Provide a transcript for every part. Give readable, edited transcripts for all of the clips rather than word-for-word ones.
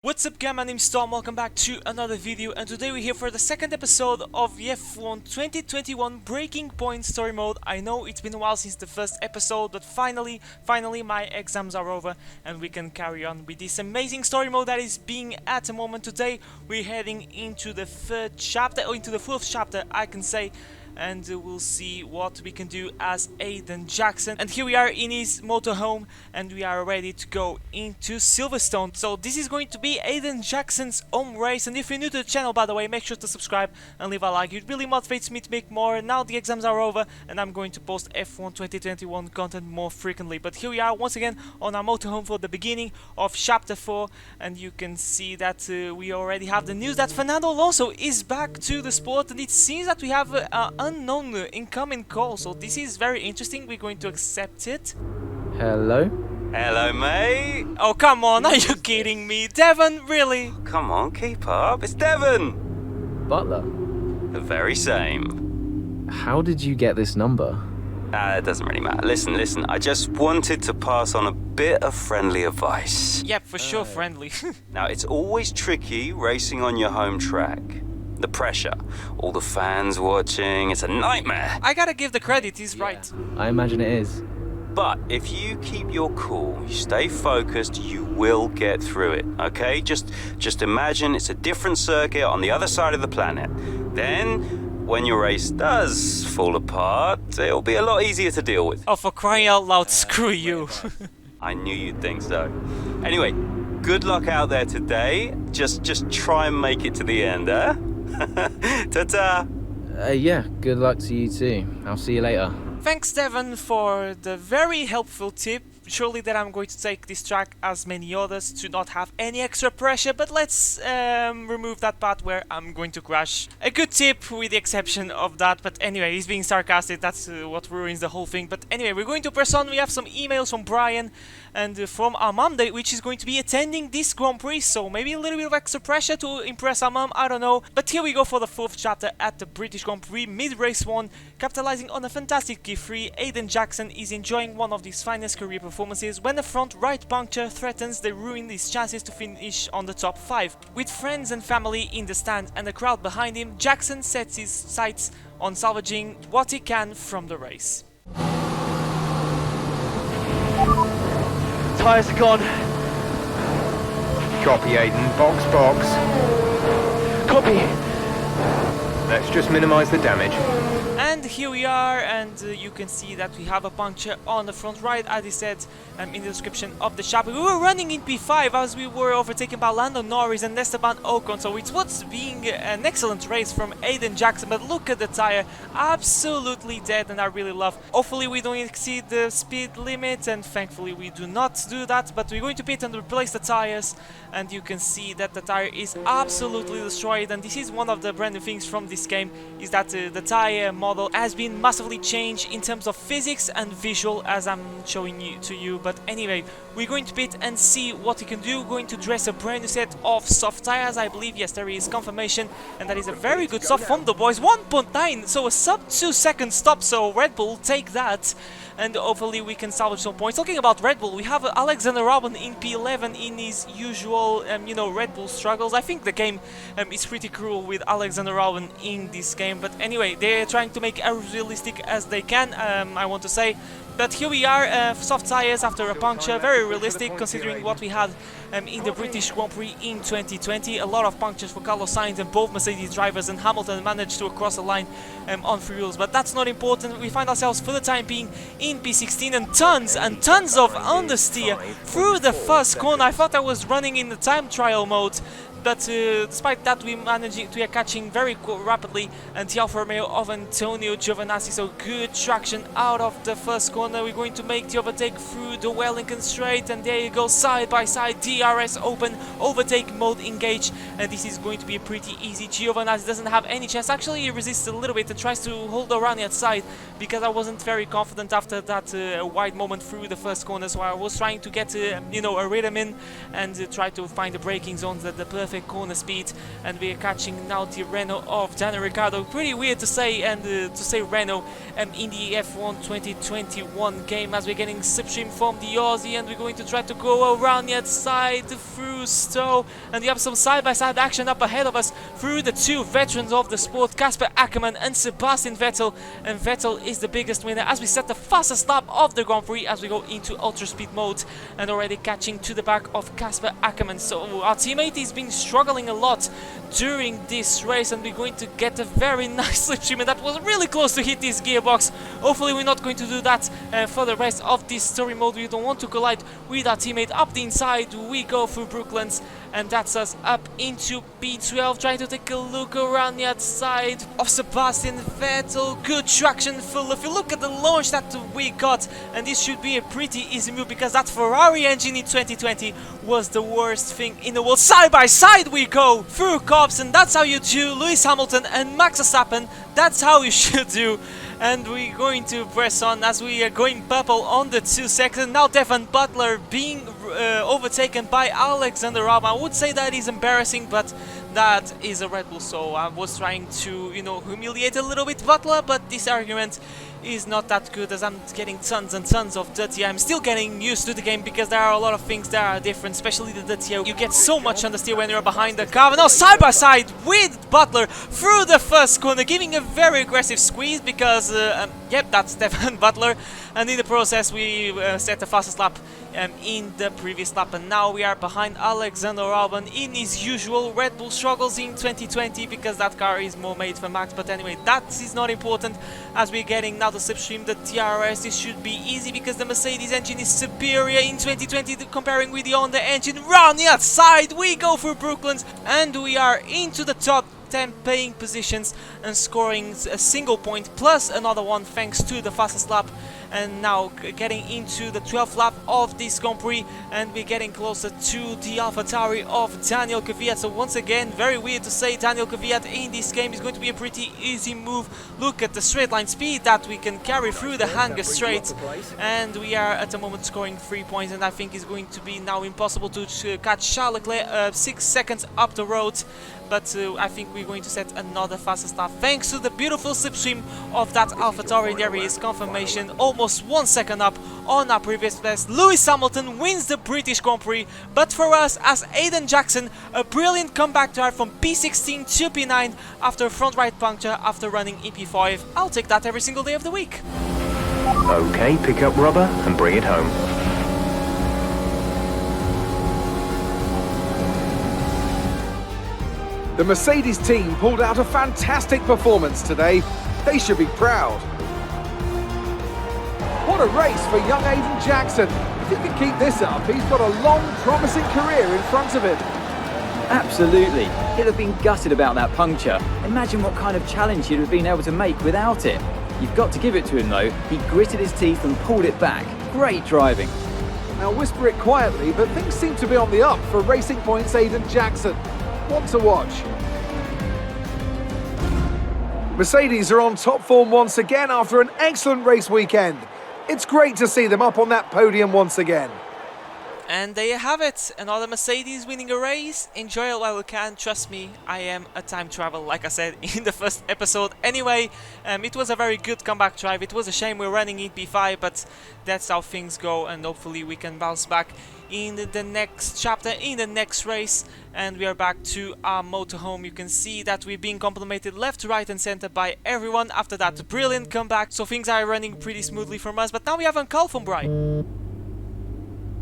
What's up guys, my name is Tom, welcome back to another video, and today we're here for the second episode of the F1 2021 Breaking Point Story Mode. I know it's been a while since the first episode, but finally my exams are over and we can carry on with this amazing story mode that is being at the moment. Today we're heading into the third chapter, or into the fourth chapter I can say, and we'll see what we can do as Aiden Jackson. And here we are in his motorhome and we are ready to go into Silverstone. So this is going to be Aiden Jackson's home race, and if you're new to the channel, by the way, make sure to subscribe and leave a like. It really motivates me to make more. Now the exams are over and I'm going to post F1 2021 content more frequently. But here we are once again on our motorhome for the beginning of chapter 4, and you can see that we already have the news that Fernando Alonso is back to the sport, and it seems that we have unknown incoming call, so this is very interesting. We're going to accept it. Hello? Hello, mate. Oh, come on, are you kidding me? Devon, really? Come on, keep up. It's Devon. Butler? The very same. How did you get this number? It doesn't really matter. Listen. I just wanted to pass on a bit of friendly advice. Yep, for sure, friendly. Now, it's always tricky racing on your home track. The pressure, all the fans watching, it's a nightmare. I gotta give the credit, he's right. I imagine it is. But if you keep your cool, you stay focused, you will get through it, okay? Just imagine it's a different circuit on the other side of the planet. Then, when your race does fall apart, it'll be a lot easier to deal with. Oh, for crying out loud, screw you. I knew you'd think so. Anyway, good luck out there today. Just try and make it to the end, huh? Ta-ta! Yeah, good luck to you too. I'll see you later. Thanks, Devon, for the very helpful tip. Surely that I'm going to take this track, as many others, to not have any extra pressure, but let's remove that part where I'm going to crash. A good tip, with the exception of that, but anyway, he's being sarcastic, that's what ruins the whole thing. But anyway, we're going to press on. We have some emails from Brian and from our mom, which is going to be attending this Grand Prix, so maybe a little bit of extra pressure to impress our mom, I don't know. But here we go for the fourth chapter at the British Grand Prix, mid-race 1, capitalizing on a fantastic Q3. Aiden Jackson is enjoying one of his finest career performances when the front right puncture threatens to ruin his chances to finish on the top 5. With friends and family in the stand and a crowd behind him, Jackson sets his sights on salvaging what he can from the race. Tyres are gone. Copy, Aiden. Box. Copy. Let's just minimise the damage. And here we are, and you can see that we have a puncture on the front right, as I said in the description of the chapter. We were running in P5 as we were overtaken by Lando Norris and Esteban Ocon, so it was being an excellent race from Aiden Jackson, but look at the tire, absolutely dead, and I really love. Hopefully we don't exceed the speed limit, and thankfully we do not do that, but we're going to pit and replace the tires, and you can see that the tire is absolutely destroyed. And this is one of the brand new things from this game, is that the tire model has been massively changed in terms of physics and visual, as I'm showing you. But anyway, we're going to pit and see what we can do. We're going to dress a brand new set of soft tires, I believe. Yes, there is confirmation, and that is a very good stop from the boys. 1.9, so a sub 2 second stop, so Red Bull, take that. And hopefully we can salvage some points. Talking about Red Bull, we have Alexander Albon in P11 in his usual, Red Bull struggles. I think the game is pretty cruel with Alexander Albon in this game. But anyway, they're trying to make it as realistic as they can, I want to say. But here we are, soft tires after a puncture, very realistic considering what we had in the British Grand Prix in 2020. A lot of punctures for Carlos Sainz, and both Mercedes drivers and Hamilton managed to cross the line on free wheels. But that's not important. We find ourselves for the time being in P16, and tons of understeer through the first corner. I thought I was running in the time trial mode, but despite that we are catching very rapidly, and the Alfa Romeo of Antonio Giovinazzi, so good traction out of the first corner. We're going to make the overtake through the Wellington Straight, and there you go, side by side, DRS open, overtake mode engaged, and this is going to be pretty easy. Giovinazzi doesn't have any chance. Actually, he resists a little bit and tries to hold around the outside, because I wasn't very confident after that wide moment through the first corner, so I was trying to get a rhythm in and try to find the braking zones at the perfect corner speed. And we are catching now the Renault of Daniel Ricciardo. Pretty weird to say, and to say Renault in the F1 2021 game, as we're getting slipstream from the Aussie, and we're going to try to go around the outside. inside through Stowe, and we have some side-by-side action up ahead of us through the two veterans of the sport, Casper Akkerman and Sebastian Vettel, and Vettel is the biggest winner as we set the fastest lap of the Grand Prix as we go into ultra speed mode, and already catching to the back of Casper Akkerman. So our teammate has been struggling a lot during this race, and we're going to get a very nice slipstream, and that was really close to hit this gearbox. Hopefully we're not going to do that for the rest of this story mode. We don't want to collide with our teammate. Up the inside we go through Brooklands, and that's us up into P12, trying to take a look around the outside of Sebastian Vettel. Good traction full. If you look at the launch that we got, and this should be a pretty easy move because that Ferrari engine in 2020 was the worst thing in the world. Side by side we go through Cobbs, and that's how you do Lewis Hamilton and Max Verstappen. That's how you should do. And we're going to press on as we are going purple on the 2 seconds. Now Devon Butler being overtaken by Alexander Albon. I would say that is embarrassing, but that is a Red Bull, so I was trying to, you know, humiliate a little bit Butler, but this argument is not that good as I'm getting tons and tons of dirty. I'm still getting used to the game because there are a lot of things that are different, especially the dirty air. You get so much understeer when you're behind the car. Now side by side with Butler through the first corner, giving a very aggressive squeeze because, yep, that's Devon Butler. And in the process we set the fastest lap in the previous lap, and now we are behind Alexander Albon in his usual Red Bull struggles in 2020 because that car is more made for Max. But anyway, that is not important as we're getting now the slipstream, the TRS. This should be easy because the Mercedes engine is superior in 2020 comparing with the Honda engine. Round the outside we go through Brooklands, and we are into the top 10 paying positions and scoring a single point plus another one thanks to the fastest lap, and now getting into the 12th lap of this Grand Prix, and we're getting closer to the AlphaTauri of Daniel Kvyat. So once again, very weird to say Daniel Kvyat in this game is going to be a pretty easy move. Look at the straight line speed that we can carry through the Hanger Straight, and we are at the moment scoring 3 points, and I think it's going to be now impossible to catch Charles Leclerc 6 seconds up the road. But I think we're going to set another fastest lap thanks to the beautiful slipstream of that AlphaTauri. There is confirmation, almost 1 second up on our previous best. Lewis Hamilton wins the British Grand Prix, but for us as Aiden Jackson, a brilliant comeback drive from P16 to P9 after a front right puncture after running in P5. I'll take that every single day of the week. Okay, pick up rubber and bring it home. The Mercedes team pulled out a fantastic performance today. They should be proud. What a race for young Aiden Jackson. If he can keep this up, he's got a long, promising career in front of him. Absolutely. He'll have been gutted about that puncture. Imagine what kind of challenge he'd have been able to make without it. You've got to give it to him though. He gritted his teeth and pulled it back. Great driving. Now whisper it quietly, but things seem to be on the up for Racing Point's Aiden Jackson. One to watch. Mercedes are on top form once again after an excellent race weekend. It's great to see them up on that podium once again. And there you have it, another Mercedes winning a race. Enjoy it while you can. Trust me, I am a time traveler, like I said in the first episode. Anyway, it was a very good comeback drive. It was a shame we're running in P5, but that's how things go, and hopefully we can bounce back in the next chapter, in the next race. And we are back to our motorhome. You can see that we're being complimented left, right and center by everyone after that brilliant comeback. So things are running pretty smoothly from us, but now we have a call from Brian.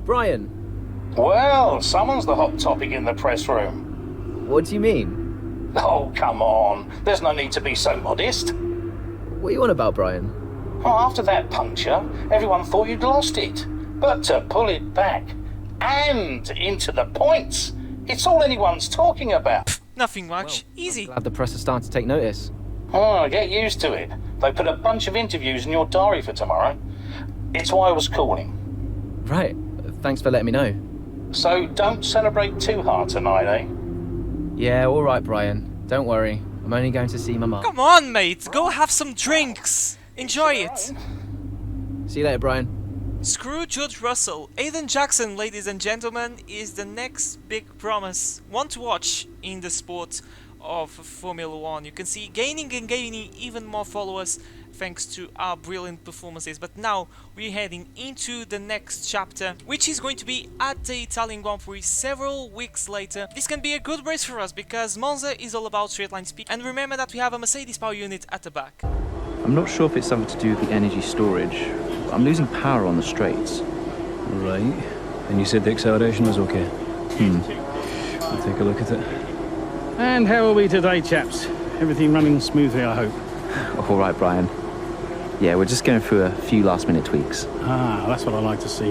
Brian, Well, someone's the hot topic in the press room. what do you mean? Oh, come on. There's no need to be so modest. What are you on about, Brian? Oh, after that puncture, everyone thought you'd lost it. But to pull it back and into the points, it's all anyone's talking about. Nothing much. Easy. Glad the press is starting to take notice. Oh, get used to it. They put a bunch of interviews in your diary for tomorrow. It's why I was calling. Right, thanks for letting me know. So don't celebrate too hard tonight, eh? Yeah, alright, Brian. Don't worry. I'm only going to see my mum. Come on, mate. Go have some drinks. Enjoy it. See you later, Brian. Screw George Russell. Aiden Jackson, ladies and gentlemen, is the next big promise. One to watch in the sport of Formula 1. You can see gaining and gaining even more followers thanks to our brilliant performances. But now we're heading into the next chapter, which is going to be at the Italian Grand Prix several weeks later. This can be a good race for us because Monza is all about straight line speed, and remember that we have a Mercedes power unit at the back. I'm not sure if it's something to do with the energy storage. I'm losing power on the straights. Right. And you said the acceleration was okay? I'll take a look at it. And how are we today, chaps? Everything running smoothly, I hope. All right, Brian. Yeah, we're just going through a few last-minute tweaks. Ah, that's what I like to see.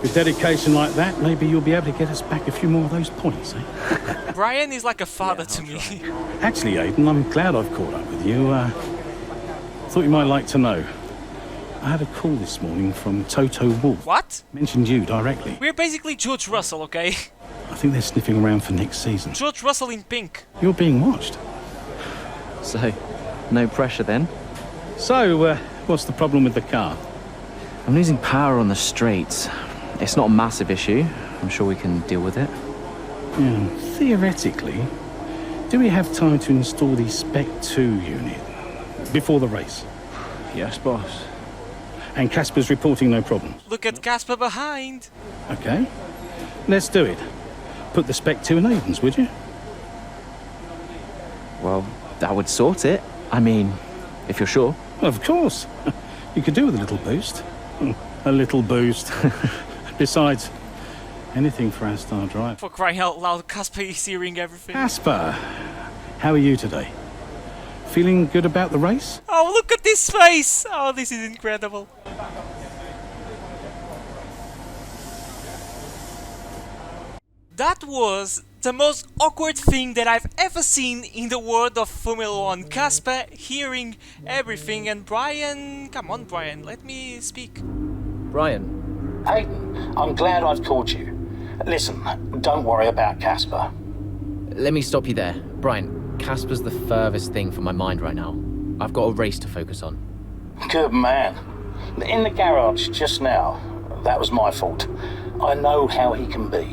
With dedication like that, maybe you'll be able to get us back a few more of those points, eh? Brian is like a father to me. Actually, Aiden, I'm glad I've caught up with you. Thought you might like to know. I had a call this morning from Toto Wolff. What? Mentioned you directly. We're basically George Russell, okay? I think they're sniffing around for next season. George Russell in pink. You're being watched. So, no pressure then? So, what's the problem with the car? I'm losing power on the straights. It's not a massive issue. I'm sure we can deal with it. Yeah, theoretically, do we have time to install the Spec 2 unit before the race? Yes, boss. And Casper's reporting no problems. Look at Casper behind. Okay, let's do it. Put the Spec 2 in Aiden's, would you? Well, that would sort it. I mean, if you're sure. Of course. You could do with a little boost. A little boost. Besides, anything for our star drive. For crying out loud, Casper is hearing everything. Casper, how are you today? Feeling good about the race? Oh, look at this face! Oh, this is incredible. That was the most awkward thing that I've ever seen in the world of Formula 1. Casper hearing everything, and Brian... Come on, Brian, let me speak. Brian. Aiden, I'm glad I've called you. Listen, don't worry about Casper. Let me stop you there. Brian, Casper's the furthest thing from my mind right now. I've got a race to focus on. Good man. In the garage just now, that was my fault. I know how he can be.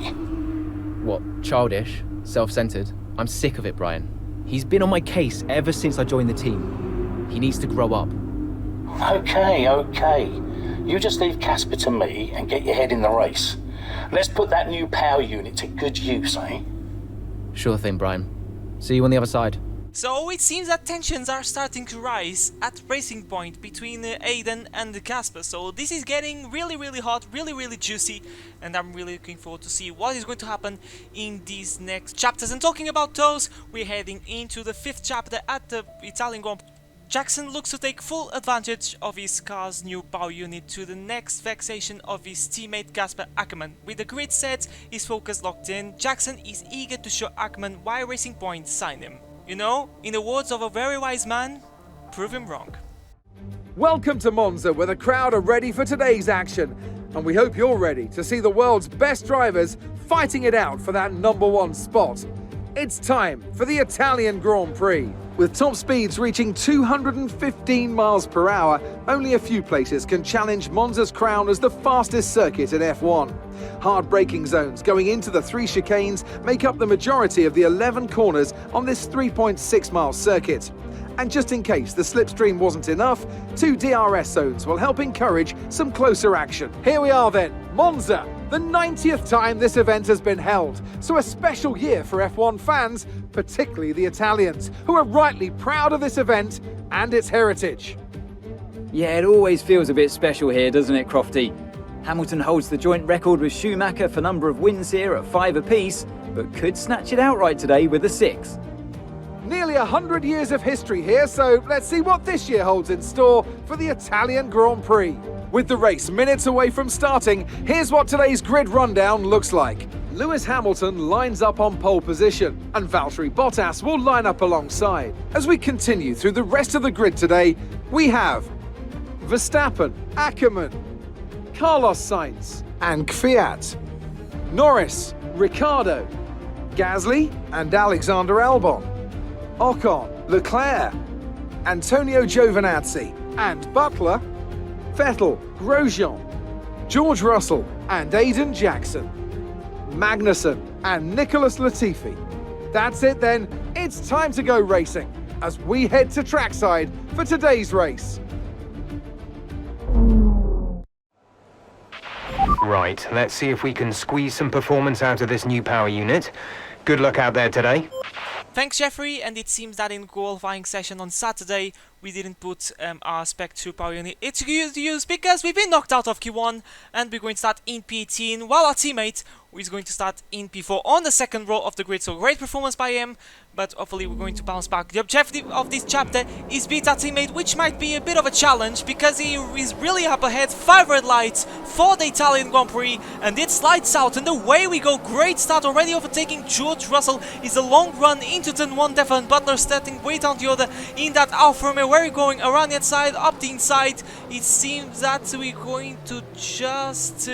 What, childish? Self-centered? I'm sick of it, Brian. He's been on my case ever since I joined the team. He needs to grow up. Okay. You just leave Casper to me and get your head in the race. Let's put that new power unit to good use, eh? Sure thing, Brian. See you on the other side. So it seems that tensions are starting to rise at racing point between Aiden and Casper. So this is getting really hot, really juicy, and I'm really looking forward to see what is going to happen in these next chapters. And talking about those, we're heading into the 5th chapter at the Italian Grand Prix. Jackson looks to take full advantage of his car's new power unit to the next vexation of his teammate Casper Akkerman. With the grid set, his focus locked in, Jackson is eager to show Akkerman why Racing Point signed him. You know, in the words of a very wise man, prove him wrong. Welcome to Monza, where the crowd are ready for today's action. And we hope you're ready to see the world's best drivers fighting it out for that #1 spot. It's time for the Italian Grand Prix. With top speeds reaching 215 miles per hour, only a few places can challenge Monza's crown as the fastest circuit in F1. Hard braking zones going into the 3 chicanes make up the majority of the 11 corners on this 3.6-mile circuit. And just in case the slipstream wasn't enough, 2 DRS zones will help encourage some closer action. Here we are then, Monza, the 90th time this event has been held. So a special year for F1 fans, particularly the Italians, who are rightly proud of this event and its heritage. Yeah, it always feels a bit special here, doesn't it, Crofty? Hamilton holds the joint record with Schumacher for number of wins here at 5 apiece, but could snatch it outright today with a 6. Nearly 100 years of history here, so let's see what this year holds in store for the Italian Grand Prix. With the race minutes away from starting, here's what today's grid rundown looks like. Lewis Hamilton lines up on pole position, and Valtteri Bottas will line up alongside. As we continue through the rest of the grid today, we have Verstappen, Akkerman, Carlos Sainz and Kvyat, Norris, Ricciardo, Gasly and Alexander Albon, Ocon, Leclerc, Antonio Giovinazzi and Butler, Vettel, Grosjean, George Russell and Aiden Jackson, Magnussen and Nicholas Latifi. That's it then, it's time to go racing. as we head to trackside for today's race. Right, let's see if we can squeeze some performance out of this new power unit. Good luck out there today. Thanks, Jeffrey, and it seems that in qualifying session on Saturday we didn't put our Spec 2 power unit into use because we've been knocked out of Q1 and we're going to start in P18 while our teammate is going to start in P4 on the second row of the grid. So great performance by him, but hopefully we're going to bounce back. The objective of this chapter is beat our teammate, which might be a bit of a challenge because he is really up ahead. 5 red lights for the Italian Grand Prix, and it's lights out and away we go. Great start already, overtaking George Russell. Is a long run into turn 1. Devon Butler starting way down the other in that Alfa Romeo. Where are we going? Around the outside, up the inside. It seems that we're going to just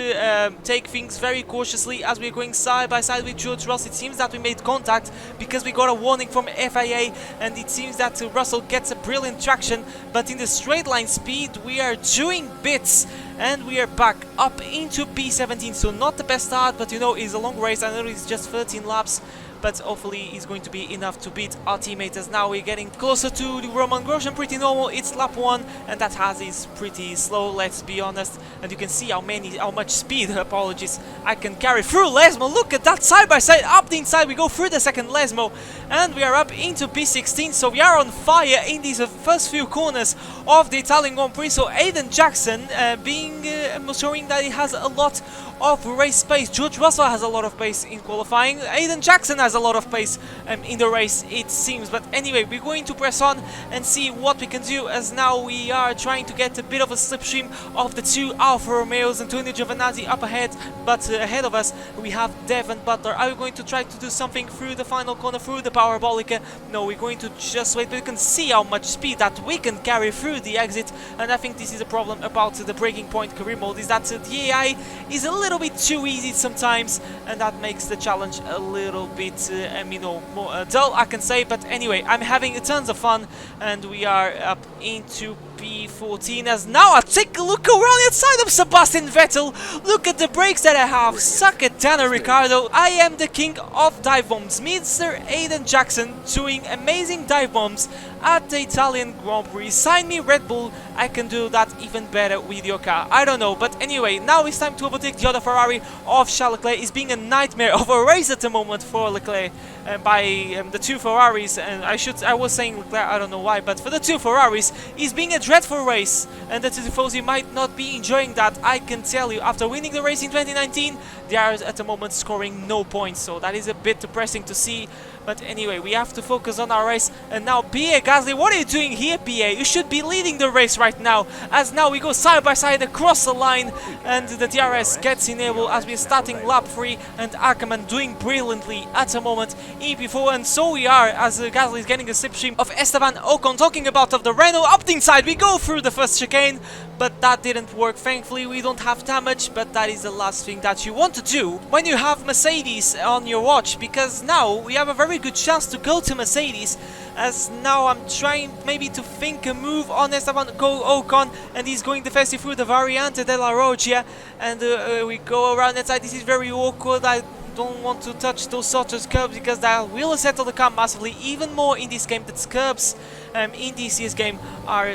take things very cautiously as we're going side by side with George Russell. It seems that we made contact because we got a warning from FIA, and it seems that Russell gets a brilliant traction, but in the straight line speed we are doing bits, and we are back up into P17. So not the best start, but you know, it's a long race. I know it's just 13 laps, but hopefully it's going to be enough to beat our teammate, as now we're getting closer to the Roman Grosjean. Pretty normal. It's lap 1 and that has is pretty slow, let's be honest, and you can see how much speed, apologies, I can carry through Lesmo. Look at that, side by side, up the inside we go through the second Lesmo, and we are up into P16. So we are on fire in these first few corners of the Italian Grand Prix. So Aiden Jackson showing that he has a lot of race pace. George Russell has a lot of pace in qualifying. Aiden Jackson has a lot of pace in the race, it seems. But anyway, we're going to press on and see what we can do, as now we are trying to get a bit of a slipstream of the 2 Alfa Romeos. Antonio Giovinazzi up ahead, but ahead of us we have Devon Butler. Are we going to try to do something through the final corner, through the parabolica? No, we're going to just wait, but you can see how much speed that we can carry through the exit, and I think this is a problem about the breaking point career mode, is that the AI is a little bit too easy sometimes, and that makes the challenge a little bit you know, more dull, I can say. But anyway, I'm having tons of fun, and we are up into P14, as now I take a look around the side of Sebastian Vettel. Look at the brakes that I have. Suck it, Daniel Ricciardo. I am the king of dive bombs. Mr. Aiden Jackson doing amazing dive bombs at the Italian Grand Prix. Sign me, Red Bull. I can do that even better with your car. I don't know, but anyway, now it's time to overtake the other Ferrari of Charles Leclerc. It's being a nightmare of a race at the moment for Leclerc by the 2 Ferraris, and I was saying Leclerc, I don't know why, but for the 2 Ferraris, it's being a dreadful race, and the Tifosi might not be enjoying that, I can tell you. After winning the race in 2019, they are at the moment scoring no points, so that is a bit depressing to see. But anyway, we have to focus on our race. And now Pierre Gasly, what are you doing here, Pierre? You should be leading the race right now, as now we go side by side across the line, and the DRS gets enabled as we're starting lap 3, and Akkerman doing brilliantly at the moment in P4, and so we are, as Gasly is getting a slipstream of Esteban Ocon. Talking about of the Renault, up the inside we go through the first chicane, but that didn't work. Thankfully we don't have damage, but that is the last thing that you want to do when you have Mercedes on your watch, because now we have a very good chance to go to Mercedes, as now I'm trying maybe to think a move on Esteban Ocon, and he's going defensive through the Variante della Roggia, and we go around that side. This is very awkward. I don't want to touch those sort of curbs because that will settle the car massively, even more in this game. That curbs in this game are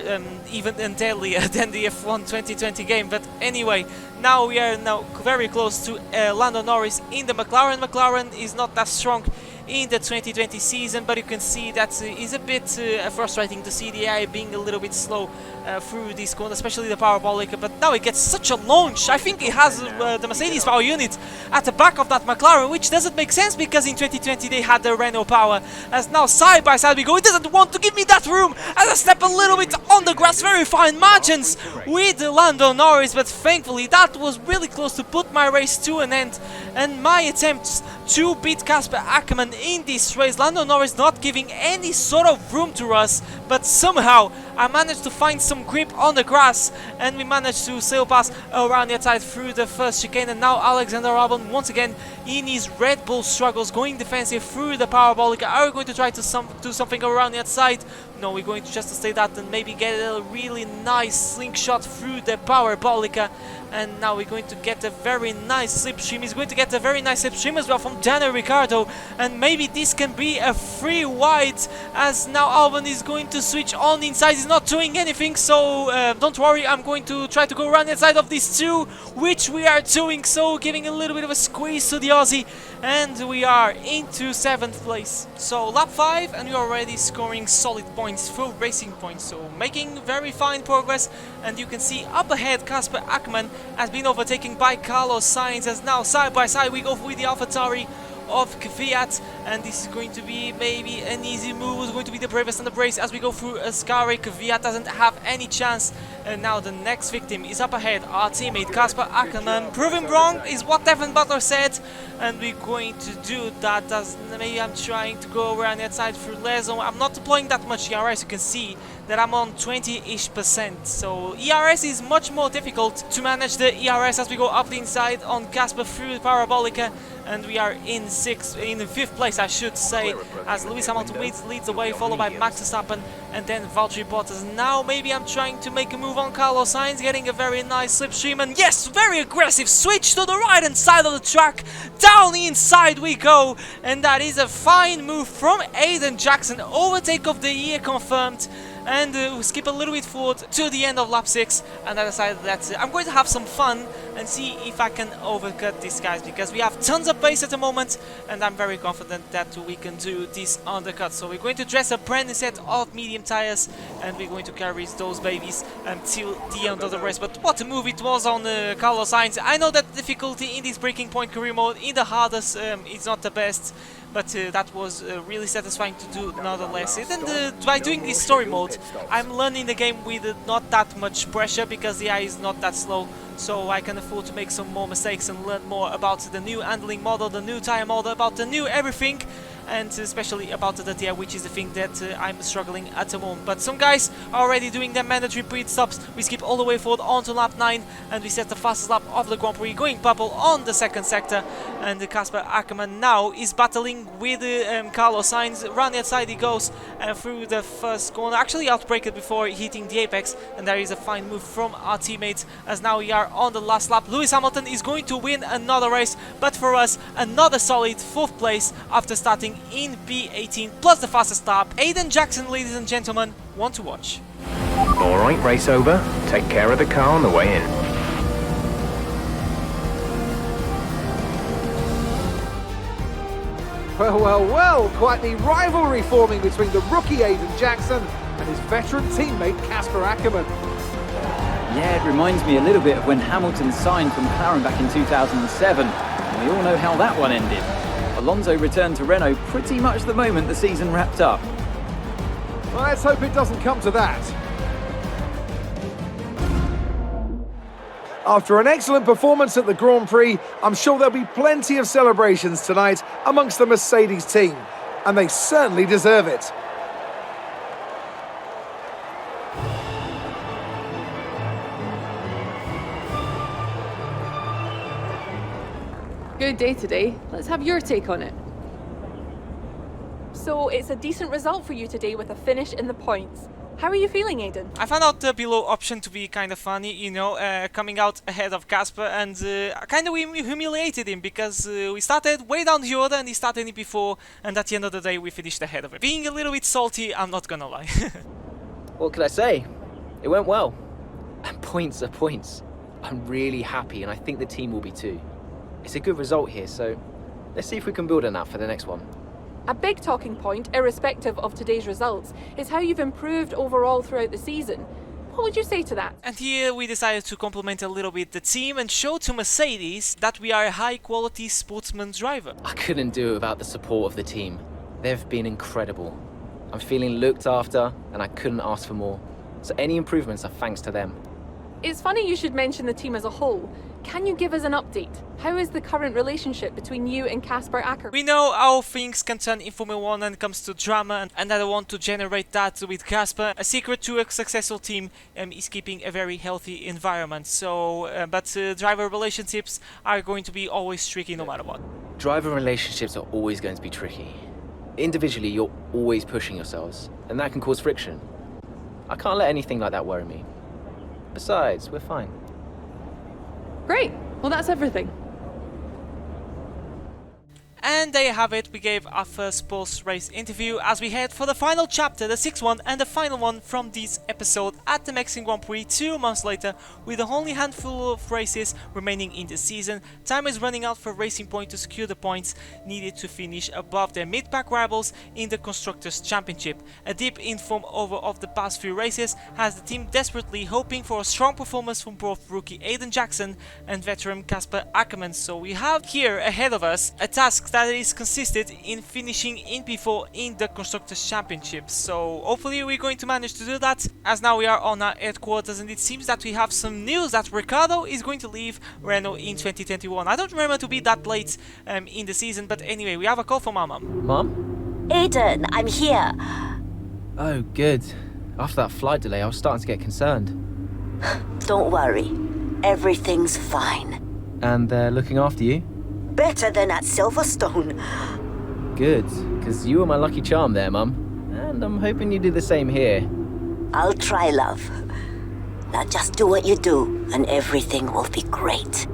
even deadlier than the F1 2020 game. But anyway, now we are very close to Lando Norris in the McLaren. McLaren is not that strong in the 2020 season, but you can see that is a bit frustrating to see the AI being a little bit slow through this corner, especially the parabolic. But now it gets such a launch. I think it has the Mercedes power unit at the back of that McLaren, which doesn't make sense because in 2020 they had the Renault power. As now side by side we go. It doesn't want to give me that room as I step a little bit on the grass. Very fine margins with Lando Norris, but thankfully that was really close to put my race to an end, and my attempts to beat Casper Akkerman in this race. Lando Norris not giving any sort of room to us, but somehow I managed to find some grip on the grass, and we managed to sail past around the outside through the first chicane. And now Alexander Albon once again in his Red Bull struggles, going defensive through the parabolic. Are we going to try to do something around the outside? No, we're going to just stay that and maybe get a really nice slingshot through the parabolica. And now we're going to get a very nice slipstream. He's going to get a very nice slipstream as well from Daniel Ricciardo. And maybe this can be a free wide, as now Albon is going to switch on the inside. He's not doing anything, so don't worry. I'm going to try to go around the inside of these two, which we are doing so, giving a little bit of a squeeze to the Aussie. And we are into 7th place. So lap 5, and we're already scoring solid points, full racing points. So making very fine progress. And you can see up ahead, Casper Akkerman has been overtaken by Carlos Sainz, as now side by side we go with the AlphaTauri of Kvyat, and this is going to be maybe an easy move. It's going to be the bravest in the race as we go through Ascari. Kvyat doesn't have any chance, and now the next victim is up ahead, our teammate Casper Akkerman. Proving wrong is what Devon Butler said, and we're going to do that as maybe I'm trying to go around the outside through Lezo. I'm not deploying that much ERS. You can see that I'm on 20-ish%, so ERS is much more difficult to manage the ERS as we go up the inside on Casper through the parabolica. And we are in 5th place, I should say, as Lewis Hamilton leads the way, followed by Max Verstappen and then Valtteri Bottas. Now maybe I'm trying to make a move on Carlos Sainz, getting a very nice slipstream, and yes, very aggressive switch to the right hand side of the track. Down the inside we go, and that is a fine move from Aiden Jackson. Overtake of the year confirmed. And we skip a little bit forward to the end of lap 6, and I decided that I'm going to have some fun and see if I can overcut these guys, because we have tons of pace at the moment, and I'm very confident that we can do this undercut. So we're going to dress a brand new set of medium tires, and we're going to carry those babies until the end of the race. But what a move it was on Carlos Sainz. I know that the difficulty in this breaking point career mode in the hardest is not the best, but that was really satisfying to do nonetheless. And by doing this story mode, I'm learning the game with not that much pressure, because the AI is not that slow, so I can afford to make some more mistakes and learn more about the new handling model, the new tire model, about the new everything, and especially about the DTI, which is the thing that I'm struggling at the moment. But some guys are already doing their mandatory pit stops. We skip all the way forward onto lap 9, and we set the fastest lap of the Grand Prix, going purple on the 2nd sector. And Casper Akkerman now is battling with Carlos Sainz. Around the outside he goes through the first corner, actually outbraked before hitting the apex, and there is a fine move from our teammates, as now we are on the last lap. Lewis Hamilton is going to win another race, but for us, another solid 4th place after starting in P18 plus the fastest lap. Aiden Jackson, ladies and gentlemen, one to watch. Alright, race over. Take care of the car on the way in. Well, well, well, quite the rivalry forming between the rookie Aiden Jackson and his veteran teammate Casper Akkerman. Yeah, it reminds me a little bit of when Hamilton signed for McLaren back in 2007. And we all know how that one ended. Alonso returned to Renault pretty much the moment the season wrapped up. Well, let's hope it doesn't come to that. After an excellent performance at the Grand Prix, I'm sure there'll be plenty of celebrations tonight amongst the Mercedes team, and they certainly deserve it. Good day today. Let's have your take on it. So it's a decent result for you today with a finish in the points. How are you feeling, Aiden? I found out the below option to be kind of funny, you know, coming out ahead of Casper, and kind of humiliated him, because we started way down the order and he started in P4, and at the end of the day we finished ahead of him. Being a little bit salty, I'm not gonna lie. What could I say? It went well. And points are points. I'm really happy, and I think the team will be too. It's a good result here, so let's see if we can build on that for the next one. A big talking point, irrespective of today's results, is how you've improved overall throughout the season. What would you say to that? And here we decided to compliment a little bit the team and show to Mercedes that we are a high-quality sportsman driver. I couldn't do it without the support of the team. They've been incredible. I'm feeling looked after, and I couldn't ask for more. So any improvements are thanks to them. It's funny you should mention the team as a whole. Can you give us an update? How is the current relationship between you and Casper Akkerman? We know how things can turn in Formula 1 when it comes to drama, and I don't want to generate that with Casper. A secret to a successful team is keeping a very healthy environment. So, but driver relationships are going to be always tricky no matter what. Driver relationships are always going to be tricky. Individually, you're always pushing yourselves, and that can cause friction. I can't let anything like that worry me. Besides, we're fine. Great. Well, that's everything. And there you have it, we gave our first post-race interview as we head for the final chapter, the 6th one and the final one from this episode at the Mexican Grand Prix 2 months later, with only a handful of races remaining in the season. Time is running out for Racing Point to secure the points needed to finish above their mid-pack rivals in the Constructors' Championship. A dip in form over of the past few races has the team desperately hoping for a strong performance from both rookie Aiden Jackson and veteran Casper Akkerman. So we have here ahead of us a task that is consisted in finishing in P4 in the Constructors' Championship. So hopefully we're going to manage to do that, as now we are on our headquarters, and it seems that we have some news that Ricciardo is going to leave Renault in 2021. I don't remember to be that late in the season, but anyway, we have a call from our mum. Mum? Aiden, I'm here. Oh, good. After that flight delay, I was starting to get concerned. Don't worry. Everything's fine. And they're looking after you? Better than at Silverstone. Good, because you were my lucky charm there, Mum. And I'm hoping you do the same here. I'll try, love. Now just do what you do, and everything will be great.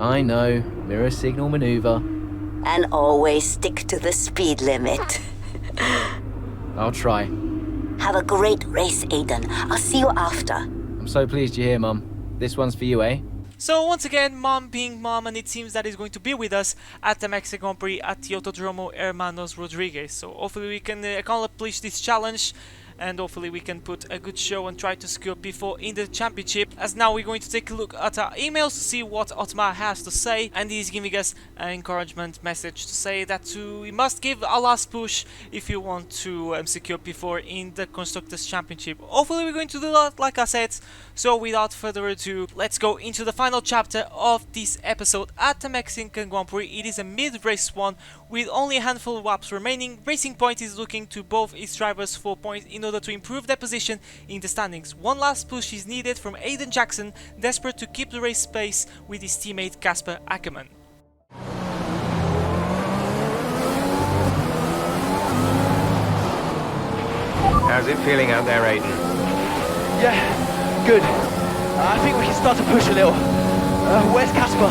I know. Mirror signal maneuver. And always stick to the speed limit. I'll try. Have a great race, Aiden. I'll see you after. I'm so pleased you're here, Mum. This one's for you, eh? So once again, mom being mom, and it seems that he's going to be with us at the Mexican Grand Prix at the Autodromo Hermanos Rodriguez. So hopefully we can accomplish this challenge, and hopefully we can put a good show and try to secure P4 in the championship. As now we're going to take a look at our emails to see what Otmar has to say, and he's giving us an encouragement message to say that we must give our last push if you want to secure P4 in the Constructors' Championship. Hopefully we're going to do that, like I said. So without further ado, let's go into the final chapter of this episode at the Mexican Grand Prix. It is a mid-race one with only a handful of laps remaining. Racing Point is looking to both its drivers for points in order to improve their position in the standings. One last push is needed from Aiden Jackson, desperate to keep the race pace with his teammate Casper Akkerman. How's it feeling out there, Aiden? Yeah, good. I think we can start to push a little. Where's Casper?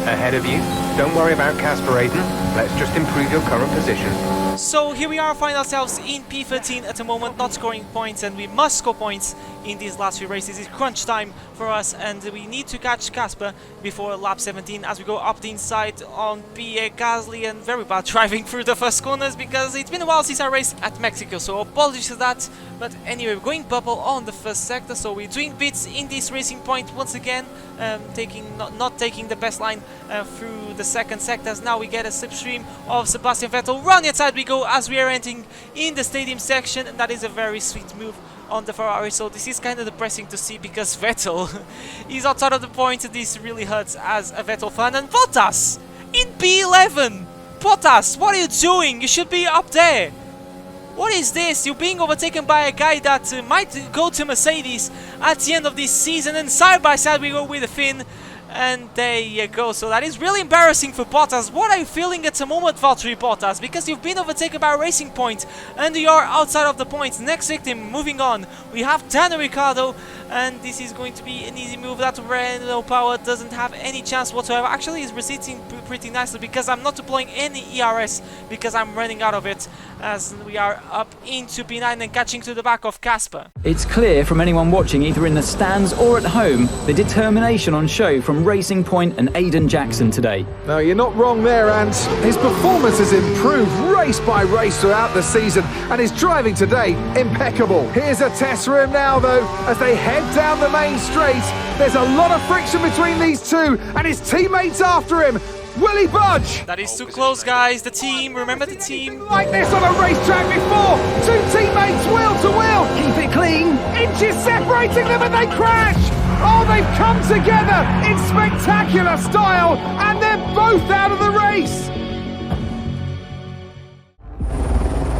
Ahead of you. Don't worry about Casper, Aiden. Let's just improve your current position. So here we are, find ourselves in P13 at the moment, not scoring points, and we must score points in these last few races. It's crunch time for us, and we need to catch Casper before lap 17 as we go up the inside on Pierre Gasly, and very bad driving through the first corners because it's been a while since I raced at Mexico, so apologies for that. But anyway, we're going bubble on the first sector, so we're doing bits in this Racing Point once again, not taking the best line through the second sector. As now we get a slipstream of Sebastian Vettel. Run inside we go as we are entering in the stadium section, and that is a very sweet move on the Ferrari. So this is kind of depressing to see because Vettel is outside of the points, and this really hurts as a Vettel fan. And Bottas in P11. Bottas, what are you doing? You should be up there. What is this? You're being overtaken by a guy that might go to Mercedes at the end of this season, and side by side we go with a Finn. And there you go. So that is really embarrassing for Bottas. What are you feeling at the moment, Valtteri Bottas? Because you've been overtaken by a Racing Point and you are outside of the points. Next victim, moving on. We have Daniel Ricciardo, and this is going to be an easy move that Renault Power doesn't have any chance whatsoever. Actually, he's resisting pretty nicely because I'm not deploying any ERS because I'm running out of it as we are up into P9 and catching to the back of Casper. It's clear from anyone watching either in the stands or at home the determination on show from Racing Point and Aiden Jackson today. No, you're not wrong there, and his performance has improved race by race throughout the season, and his driving today, impeccable. Here's a test for him now, though, as they head down the main straight. There's a lot of friction between these two, and his teammates after him. Will he budge? That is too close, guys. The team, remember the team. Like this on a racetrack before. Two teammates wheel to wheel. Keep it clean. Inches separating them, and they crash. Oh, they've come together in spectacular style, and they're both out of the race.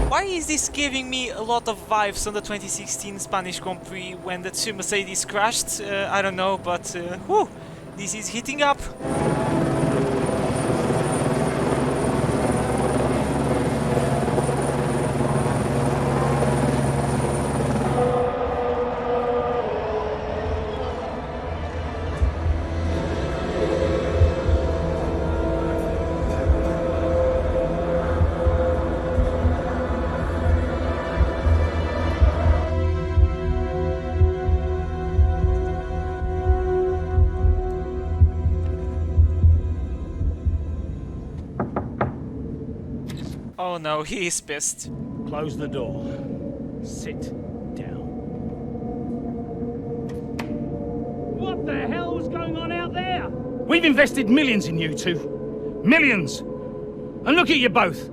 Why is this giving me a lot of vibes on the 2016 Spanish Grand Prix when the two Mercedes crashed? I don't know, but whew, this is heating up. Oh no, he is pissed. Close the door. Sit down. What the hell was going on out there? We've invested millions in you two. Millions. And look at you both.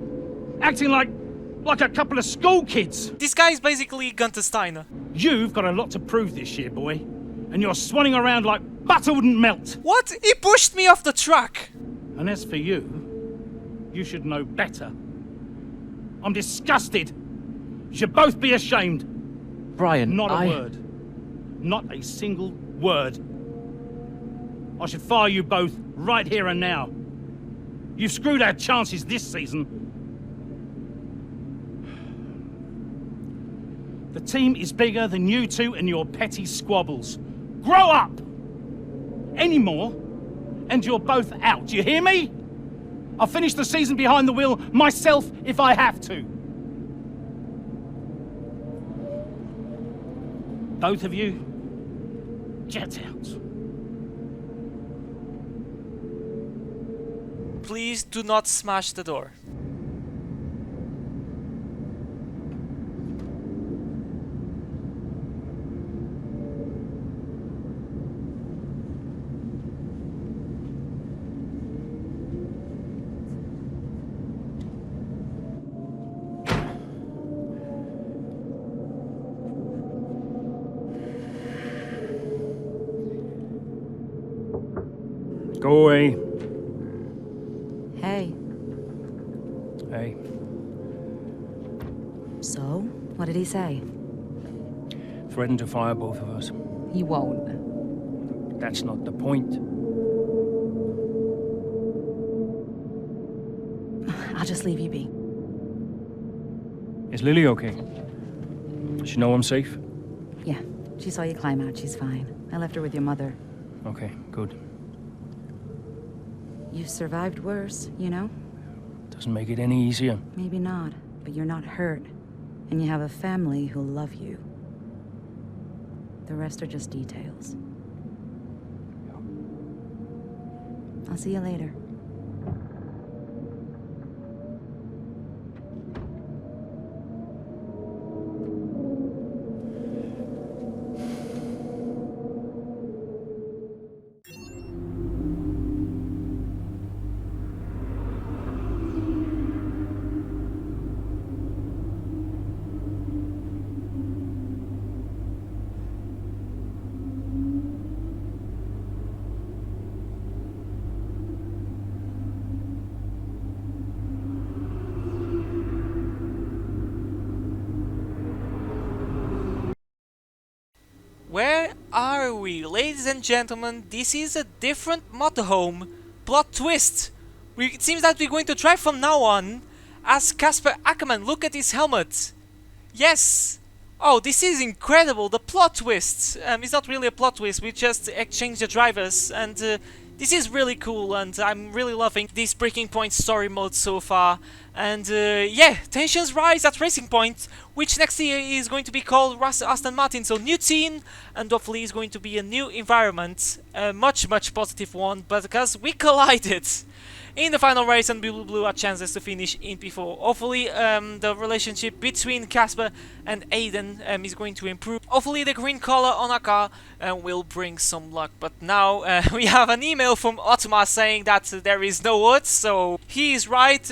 Acting like a couple of school kids. This guy is basically Gunther Steiner. You've got a lot to prove this year, boy. And you're swanning around like butter wouldn't melt. What? He pushed me off the track. And as for you, you should know better. I'm disgusted. You should both be ashamed. Brian, Not a word. Not a single word. I should fire you both right here and now. You've screwed our chances this season. The team is bigger than you two and your petty squabbles. Grow up! Any more, and you're both out. You hear me? I'll finish the season behind the wheel myself if I have to. Both of you, get out. Please do not smash the door. Go away. Hey. Hey. So, what did he say? Threatened to fire both of us. He won't. That's not the point. I'll just leave you be. Is Lily okay? Does she know I'm safe? Yeah, she saw you climb out. She's fine. I left her with your mother. Okay, good. You've survived worse, you know? Doesn't make it any easier. Maybe not, but you're not hurt. And you have a family who'll love you. The rest are just details. I'll see you later. Where are we? Ladies and gentlemen, this is a different motorhome. Plot twist! It seems that we're going to drive from now on as Casper Akkerman. Look at his helmet. Yes! Oh, this is incredible. The plot twist. It's not really a plot twist. We just exchange the drivers, and this is really cool, and I'm really loving this Breaking Point story mode so far. And yeah, tensions rise at Racing Point, which next year is going to be called Aston Martin. So new team, and hopefully it's going to be a new environment, a much positive one. But because we collided in the final race and blew our chances to finish in P4. Hopefully the relationship between Casper and Aiden is going to improve. Hopefully the green color on our car will bring some luck. But now we have an email from Otmar saying that there is no odds, so he is right.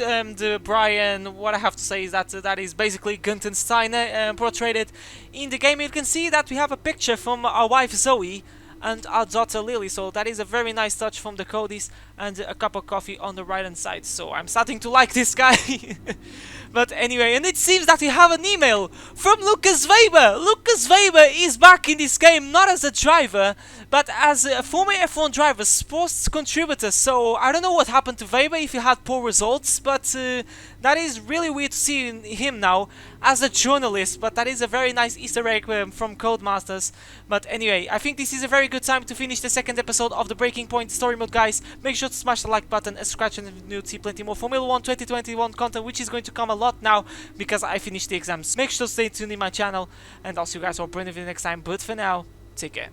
Brian, what I have to say is that that is basically Gunther Steiner portrayed in the game. You can see that we have a picture from our wife Zoe. and our daughter Lily. So that is a very nice touch from the Codys, and a cup of coffee on the right hand side. So I'm starting to like this guy. But anyway, and it seems that we have an email from Lucas Weber. Lucas Weber is back in this game, not as a driver, but as a former F1 driver, sports contributor. So I don't know what happened to Weber, if he had poor results, but that is really weird to see him now as a journalist. But that is a very nice Easter egg from Codemasters. But anyway, I think this is a very good time to finish the second episode of the Breaking Point Story Mode, guys. Make sure to smash the like button and subscribe to new to see plenty more Formula 1 2021 content, which is going to come a lot now because I finished the exams. Make sure to stay tuned in my channel, and I'll see you guys all brilliant next time. But for now, take care.